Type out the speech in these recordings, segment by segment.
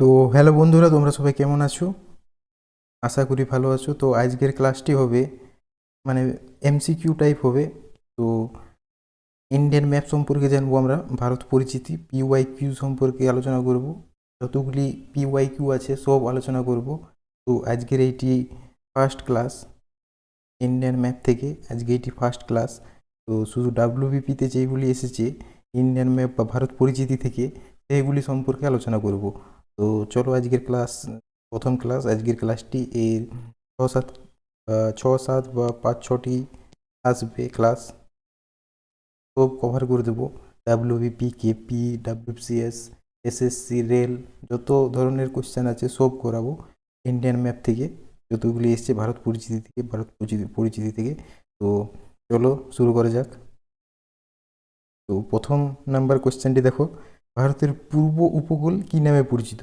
তো হ্যালো বন্ধুরা, তোমরা সবাই কেমন আছো? আশা করি ভালো আছো। তো আজকের ক্লাসটি হবে মানে এমসিকিউ টাইপ হবে। তো ইন্ডিয়ান ম্যাপ সম্পর্কে জানবো আমরা, ভারত পরিচিতি, পিওয়াই কিউ সম্পর্কে আলোচনা করব। যতগুলি পিওয়াই কিউ আছে সব আলোচনা করব। তো আজকের এইটি ফার্স্ট ক্লাস ইন্ডিয়ান ম্যাপ থেকে, আজকে এইটি ফার্স্ট ক্লাস। তো শুধু ডাব্লিউবিপিতে যেগুলি এসেছে ইন্ডিয়ান ম্যাপ বা ভারত পরিচিতি থেকে, সেইগুলি সম্পর্কে আলোচনা করব। তো চলো আজকের ক্লাস, প্রথম ক্লাস আজকের ক্লাসটি এর ছ সাত ছ সাত বা পাঁচ ছটি আসবে ক্লাস, সব কভার করে দেবো। WBP, KP, WCS, SSC, rail, যত ধরনের কোশ্চেন আছে সব করাবো ইন্ডিয়ান ম্যাপ থেকে, যতগুলি এসছে ভারত পরিচিতি থেকে, ভারত পরিচিতি থেকে। তো চলো শুরু করা যাক। তো প্রথম নাম্বার কোশ্চেনটি দেখো, ভারতের পূর্ব উপকূল কী নামে পরিচিত?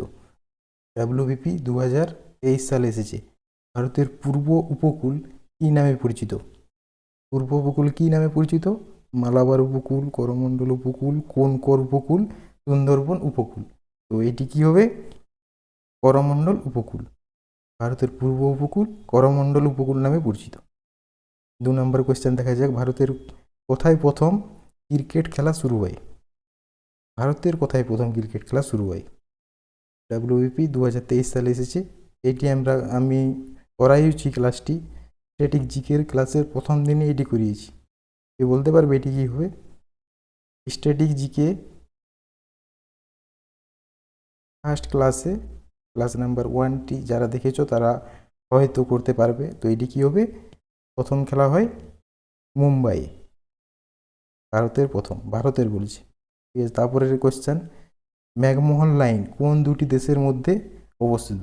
ডাব্লিউবিপি 2023 সালে এসেছে। ভারতের পূর্ব উপকূল কী নামে পরিচিত? পূর্ব উপকূল কী নামে পরিচিত? মালাবার উপকূল, করমণ্ডল উপকূল, কোনকর উপকূল, সুন্দরবন উপকূল। তো এটি কি হবে? করমণ্ডল উপকূল। ভারতের পূর্ব উপকূল করমণ্ডল উপকূল নামে পরিচিত। 2 নম্বর কোয়েশ্চেন দেখা যাক, ভারতের কোথায় প্রথম ক্রিকেট খেলা শুরু হয়? ভারতের কোথায় প্রথম ক্রিকেট খেলা শুরু হয়? ডাব্লিউবিপি 2023 সালে এসেছে। এটি আমি করাইছি ক্লাসটি, স্ট্যাটিক জিকের ক্লাসের প্রথম দিনে এটি করিয়েছি। কেউ বলতে পারবে এটি কী হবে? স্ট্যাটিক জিকে ফার্স্ট ক্লাসে, ক্লাস নাম্বার 1টি যারা দেখেছো তারা হয়তো করতে পারবে। তো এটি কী হবে? প্রথম খেলা হয় মুম্বাই, ভারতের প্রথম, ভারতের বলছি, ঠিক আছে। তারপরের কোয়েশ্চেন, ম্যাকমোহন লাইন কোন দুটি দেশের মধ্যে অবস্থিত?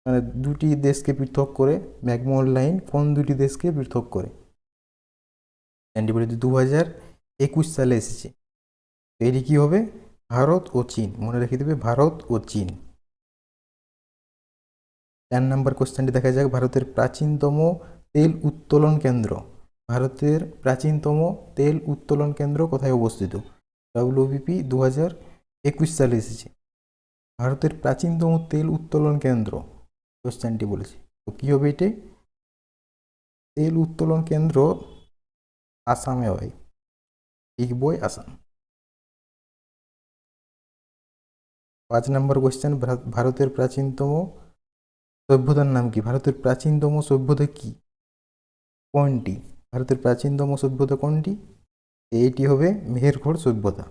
মানে দুটি দেশকে পৃথক করে, ম্যাকমোহন লাইন কোন দুটি দেশকে পৃথক করে? অ্যান্টিবডি 2021 সালে এসেছে। তো এটি কী হবে? ভারত ও চীন, মনে রেখে দেবে, ভারত ও চীন। 4 নম্বর কোশ্চেনটি দেখা যাক, ভারতের প্রাচীনতম তেল উত্তোলন কেন্দ্র, ভারতের প্রাচীনতম তেল উত্তোলন কেন্দ্র কোথায় অবস্থিত? ডাব্লিউবিপি 2021 সালে এসেছে। ভারতের প্রাচীনতম তেল উত্তোলন কেন্দ্র কোশ্চেনটি বলেছে। তো কী হবে এটি? তেল উত্তোলন কেন্দ্র আসামে হয়, ডিগবই, আসাম। 5 নম্বর কোশ্চেন, ভারতের প্রাচীনতম সভ্যতার নাম কি? ভারতের প্রাচীনতম সভ্যতা কি, কোনটি? ভারতের প্রাচীনতম সভ্যতা কোনটি? এইটি হবে মেহেরগড় সভ্যতা।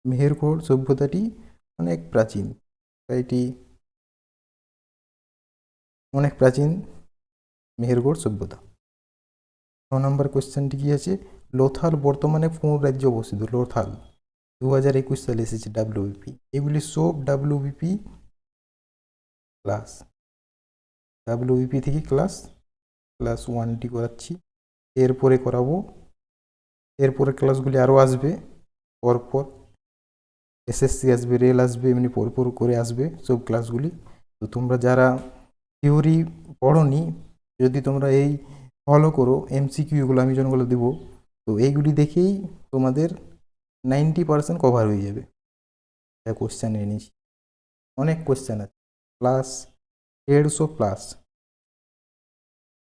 মেহেরগড় সভ্যতাটি অনেক প্রাচীন, এটি অনেক প্রাচীন মেহেরগড় সভ্যতা। 9 নম্বর কোশ্চেনটি কি আছে, লোথাল বর্তমানে কোন রাজ্যে অবস্থিত? লোথাল 2021 সালে এসেছে ডাব্লিউবিপি। এগুলি সব ডাব্লিউবিপি ক্লাস, ডাব্লিউবিপি থেকে ক্লাস 1টি করাচ্ছি, এরপরে করাবো, এরপরে ক্লাসগুলি আরও আসবে পরপর। এসএসসি আসবে, রেল আসবে, এমনি পরপর করে আসবে সব ক্লাসগুলি। তো তোমরা যারা থিওরি পড়োনি, যদি তোমরা এই ফলো করো এমসিকিউগুলো আমি যেগুলো দেবো, তো এইগুলি দেখেই তোমাদের 90% কভার হয়ে যাবে। কোশ্চেন এনেছি, অনেক কোশ্চেন আছে, প্লাস 150 প্লাস,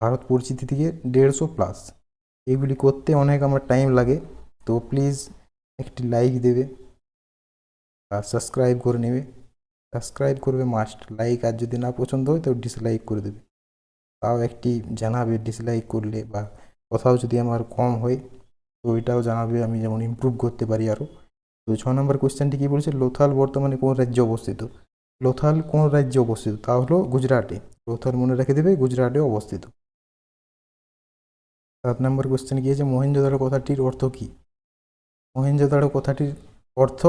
ভারত পরিচিতি থেকে 150 প্লাস। এইগুলি করতে অনেক আমার টাইম লাগে। তো প্লিজ একটি লাইক দেবে আর সাবস্ক্রাইব করে নেবে। সাবস্ক্রাইব করবে মাস্ট, লাইক আর যদি না পছন্দ হয় তো ডিসলাইক করে দেবে। তাও একটি জানাবে ডিসলাইক করলে, বা কোথাও যদি আমার কম হয় তো ওইটাও জানাবে, আমি যেমন ইমপ্রুভ করতে পারি আরও। তো 6 নম্বর কোশ্চেনটি কী বলছে, লোথাল বর্তমানে কোন রাজ্যে অবস্থিত? লোথাল কোন রাজ্যে অবস্থিত? তা হলো গুজরাটে। লোথাল মনে রেখে দেবে, গুজরাটে অবস্থিত। 7 নম্বর কোশ্চেন কি আছে, মহেঞ্জোদারো কথাটির অর্থ কী? মহেঞ্জোদারো কথাটির অর্থ,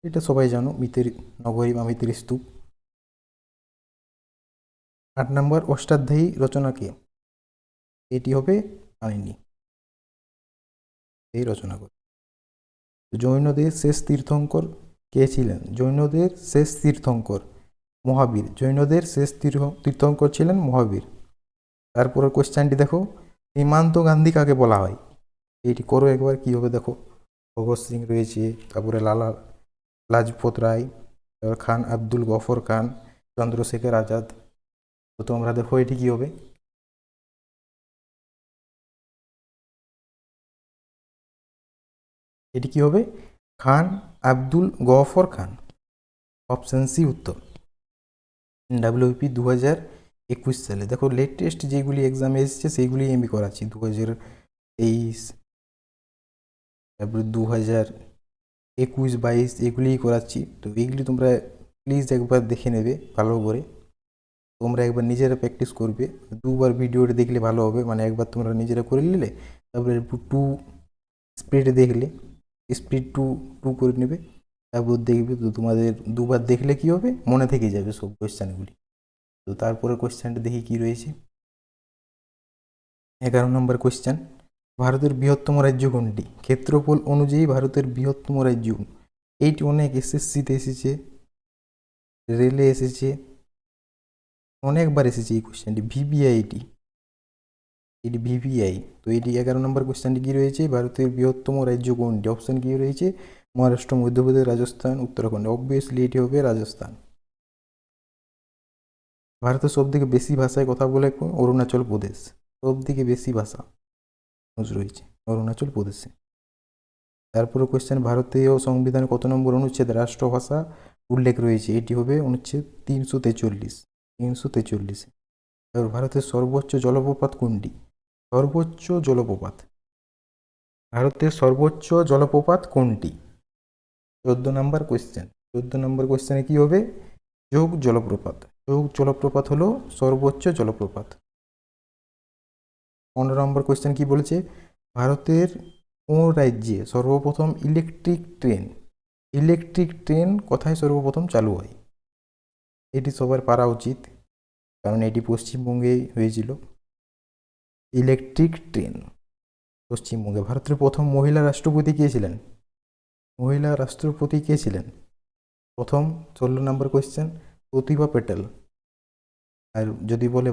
এটা সবাই জানো, মিতের নগরী বা মিতের স্তূপ। 8 নম্বর, অষ্টাধ্যায়ী রচনা কে? এটি হবে পাণিনি, এই রচনা করে। জৈনদের শেষ তীর্থঙ্কর কে ছিলেন? জৈনদের শেষ তীর্থঙ্কর মহাবীর, জৈনদের শেষ তীর্থঙ্কর ছিলেন মহাবীর। তারপরে কোশ্চেনটি দেখো, সীমান্ত গান্ধী কাকে বলা হয়? এইটি করো একবার, কী হবে দেখো। ভগৎ সিং রয়েছে, তারপরে লালা লাজপত রায়, তারপর খান আব্দুল গফর খান, চন্দ্রশেখর আজাদ। তো তোমরা দেখো এটি কি হবে, এটি কি হবে, খান আব্দুল গফর খান। অপশান সি উত্তর। ডাব্লিউপি 2021 সালে। দেখো লেটেস্ট যেগুলি এক্সামে এসেছে সেইগুলি আমি করাচ্ছি, 2023, তারপরে 2021-22 এগুলিই করাচ্ছি। তো এইগুলি তোমরা প্লিজ একবার দেখে নেবে ভালো করে, তোমরা একবার নিজেরা প্র্যাকটিস করবে, দুবার ভিডিওটা দেখলে ভালো হবে, মানে একবার তোমরা নিজেরা করে নিলে, তারপরে টু স্পিডে দেখলে, স্পিড টু টু করে নেবে, তারপর দেখবে। তো তোমাদের দুবার দেখলে কি হবে, মনে থেকে যাবে সব কোয়েশ্চেনগুলি। তো তারপরে কোয়েশ্চেনটা দেখি কি রয়েছে। 11 নম্বর কোয়েশ্চেন, ভারতের বৃহত্তম রাজ্য কোনটি? ক্ষেত্রফল অনুযায়ী ভারতের বৃহত্তম রাজ্য। এইটি অনেক এসএসসিতে এসেছে, রেলে এসেছে, অনেকবার এসেছে এই কোয়েশ্চেনটি, ভিভিআইটি, এটি ভিভিআই। তো এটি 11 নম্বর কোয়েশ্চেনটি কী রয়েছে, ভারতের বৃহত্তম রাজ্য কোনটি? অপশান কী রয়েছে, মহারাষ্ট্র, মধ্যপ্রদেশ, রাজস্থান, উত্তরাখণ্ড। অবভিয়াসলি এটি হবে রাজস্থান। ভারতের সবথেকে বেশি ভাষায় কথা বলে অরুণাচল প্রদেশ, সবথেকে বেশি ভাষা রয়েছে অরুণাচল প্রদেশে। তারপরে কোয়েশ্চেন, ভারতীয় সংবিধানে কত নম্বর অনুচ্ছেদে রাষ্ট্রভাষা উল্লেখ রয়েছে? এটি হবে অনুচ্ছেদ 343, 343। ভারতের সর্বোচ্চ জলপ্রপাত কোনটি? সর্বোচ্চ জলপ্রপাত, ভারতের সর্বোচ্চ জলপ্রপাত কোনটি? 14 নম্বর কোয়েশ্চেন, 14 নম্বর কোয়েশ্চেনে কি হবে, যোগ জলপ্রপাত। যোগ জলপ্রপাত হলো সর্বোচ্চ জলপ্রপাত। 15 নম্বর কোয়েশ্চেন কি বলেছে, ভারতের কোন রাজ্যে সর্বপ্রথম ইলেকট্রিক ট্রেন কোথায় সর্বপ্রথম চালু হয়? এটি সবার পারা উচিত, কারণ এটি পশ্চিমবঙ্গেই হয়েছিল। ইলেকট্রিক ট্রেন পশ্চিমবঙ্গে। ভারতের প্রথম মহিলা রাষ্ট্রপতি কে ছিলেন? মহিলা রাষ্ট্রপতি কে ছিলেন প্রথম? 16 নম্বর কোয়েশ্চেন, প্রতিভা প্যাটেল। আর যদি বলে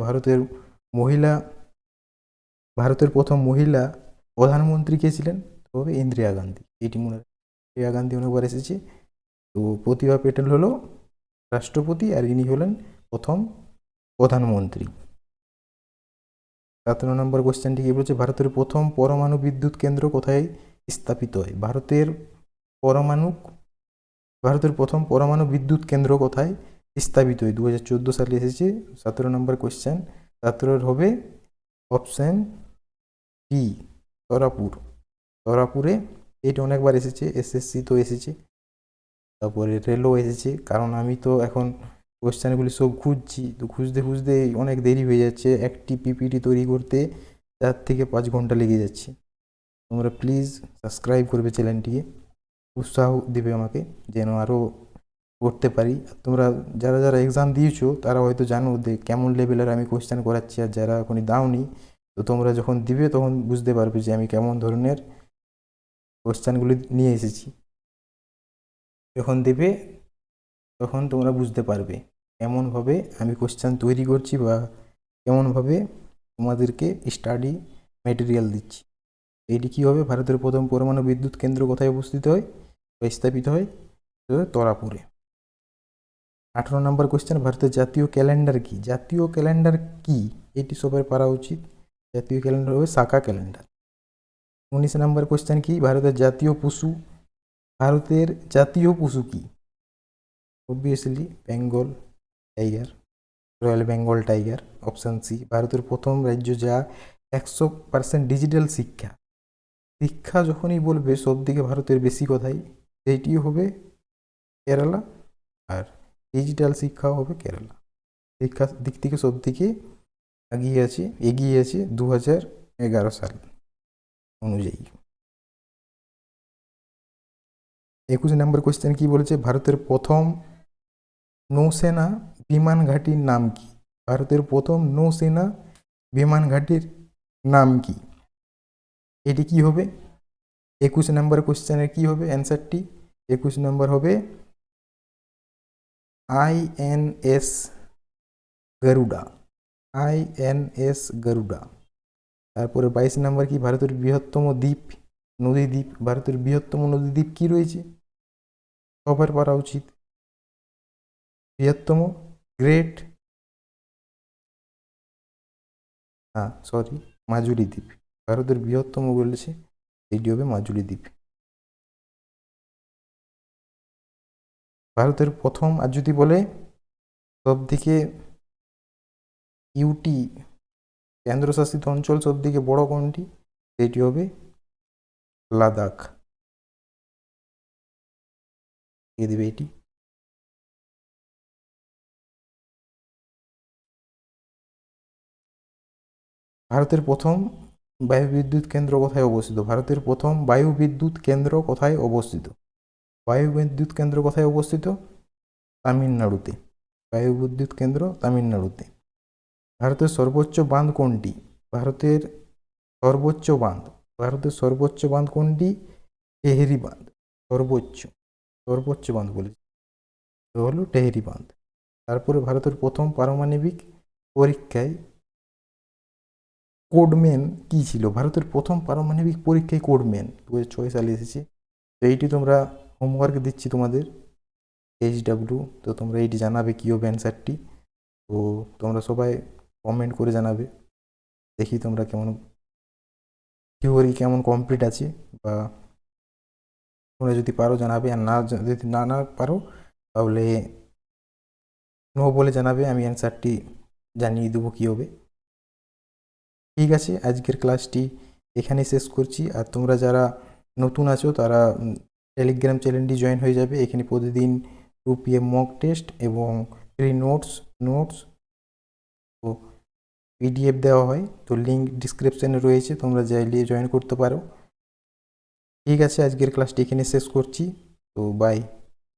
ভারতের প্রথম মহিলা প্রধানমন্ত্রী কে ছিলেন, তবে ইন্দিরা গান্ধী। এটি মনে, ইন্দিরা গান্ধী অনেকবার এসেছে। তো প্রতিভা প্যাটেল হলো রাষ্ট্রপতি, আর ইনি হলেন প্রথম প্রধানমন্ত্রী। 17 নম্বর কোয়েশ্চেনটি কি বলছে, ভারতের প্রথম পরমাণু বিদ্যুৎ কেন্দ্র কোথায় স্থাপিত হয়? ভারতের প্রথম পরমাণু বিদ্যুৎ কেন্দ্র কোথায় স্থাপিত হয়? 2014 সালে এসেছে। 17 নম্বর কোয়েশ্চেন, 17 হবে অপশান ডি, তরাপুরে। এটা অনেকবার এসেছে, এসএসসি তো এসেছে, তারপরে রেলও এসেছে। কারণ আমি তো এখন কোয়েশ্চেনগুলি সব খুঁজছি, তো খুঁজতে খুঁজতে অনেক দেরি হয়ে যাচ্ছে, একটি পিপিটি তৈরি করতে 4 থেকে 5 ঘন্টা লেগে যাচ্ছে। তোমরা প্লিজ সাবস্ক্রাইব করবে চ্যানেলটিকে, উৎসাহ দিবে আমাকে যেন আরও করতে পারি। তোমরা যারা যারা এক্সাম দিয়েছো তারা হয়তো জানো যে কেমন লেভেলের আমি কোয়েশ্চেন করাচ্ছি, আর যারা এখনই দাওনি, তো তোমরা যখন দিবে তখন বুঝতে পারবে যে আমি কেমন ধরনের কোয়েশ্চেনগুলি নিয়ে এসেছি। যখন দেবে তখন তোমরা বুঝতে পারবে কেমনভাবে আমি কোয়েশ্চেন তৈরি করছি, বা কেমনভাবে তোমাদেরকে স্টাডি ম্যাটেরিয়াল দিচ্ছি। এটি কী হবে, ভারতের প্রথম পরমাণু বিদ্যুৎ কেন্দ্র কোথায় অবস্থিত হয় বা স্থাপিত হয়? তরাপুরে। 18 নম্বর কোয়েশ্চেন, ভারতের জাতীয় ক্যালেন্ডার কি? জাতীয় ক্যালেন্ডার কি, এটি সবার পারা উচিত। জাতীয় ক্যালেন্ডার হবে শাকা ক্যালেন্ডার। 19 নম্বর কোয়েশ্চেন কি, ভারতের জাতীয় পশু কি? Obviously Bengal tiger, royal Bengal tiger. Option C. ভারতের প্রথম রাজ্য যা 100% ডিজিটাল শিক্ষা যখনই বলবে সব দিকে ভারতের বেশি কথাই, সেইটিও হবে কেরালা, আর ডিজিটাল শিক্ষাও হবে কেরালা। শিক্ষার দিক থেকে সব দিকে এগিয়ে আছে 2011 সাল অনুযায়ী। 21 নম্বর কোয়েশ্চেন কি বলেছে, ভারতের প্রথম নৌসেনা বিমান ঘাঁটির নাম কি? ভারতের প্রথম নৌসেনা বিমান ঘাঁটির নাম কি? এটি কি হবে 21 নম্বর কোয়েশ্চেনের কি হবে অ্যান্সারটি? 21 নম্বর হবে INS গরুড়া, INS গরুড়া। তারপরে 22 নম্বর কি, ভারতের বৃহত্তম নদীদ্বীপ কি রয়েছে? সবার পারা উচিত। বৃহত্তম গ্রেট মাজুলি দ্বীপ, ভারতের বৃহত্তম বলেছে, এটি হবে মাজুলি দ্বীপ। ভারতের প্রথম, আর যদি বলে সবথেকে ইউটি কেন্দ্রশাসিত অঞ্চল সবথেকে বড় কোনটি, সেটি হবে লাদাখ। দিয়ে দেবে এটি। ভারতের প্রথম বায়ুবিদ্যুৎ কেন্দ্র কোথায় অবস্থিত? ভারতের প্রথম বায়ুবিদ্যুৎ কেন্দ্র কোথায় অবস্থিত? বায়ুবিদ্যুৎ কেন্দ্র কোথায় অবস্থিত? তামিলনাড়ুতে। বায়ুবিদ্যুৎ কেন্দ্র তামিলনাড়ুতে। ভারতের সর্বোচ্চ বাঁধ কোনটি? ভারতের সর্বোচ্চ বাঁধ, ভারতের সর্বোচ্চ বাঁধ কোনটি? টেহরি বাঁধ। সর্বোচ্চ, সর্বোচ্চ বাঁধ বলেছি, তো হলো টেহরি বাঁধ। তারপরে ভারতের প্রথম পারমাণবিক পরীক্ষায় কোডম্যান কি ছিল? ভারতের প্রথম পারমাণবিক পরীক্ষায় কোডম্যান 2006 সালে এসেছে। তো এইটি তোমরা হোমওয়ার্ক দিচ্ছি তোমাদের HW, তো তোমরা এইটি জানাবে কী হবে অ্যান্সারটি। তো তোমরা সবাই কমেন্ট করে জানাবে, দেখি তোমরা কেমন থিওরি কেমন কমপ্লিট আছে, বা তোমরা যদি পারো জানাবে, আর না যদি না পারো তাহলে নো বলে জানাবে, আমি অ্যান্সারটি জানিয়ে দেবো কী হবে। ঠিক আছে, আজকের ক্লাসটি এখানে শেষ করছি। আর তোমরা যারা নতুন আছো তারা টেলিগ্রাম চ্যানেলটি জয়েন হয়ে যাবে। এখানে প্রতিদিন 2 PM মক টেস্ট এবং ফ্রি নোটস ও PDF দেওয়া হয়। তো লিঙ্ক ডিসক্রিপশানে রয়েছে, তোমরা চাইলে জয়েন করতে পারো। ঠিক আছে, আজকের ক্লাসটি এখানে শেষ করছি, তো বাই।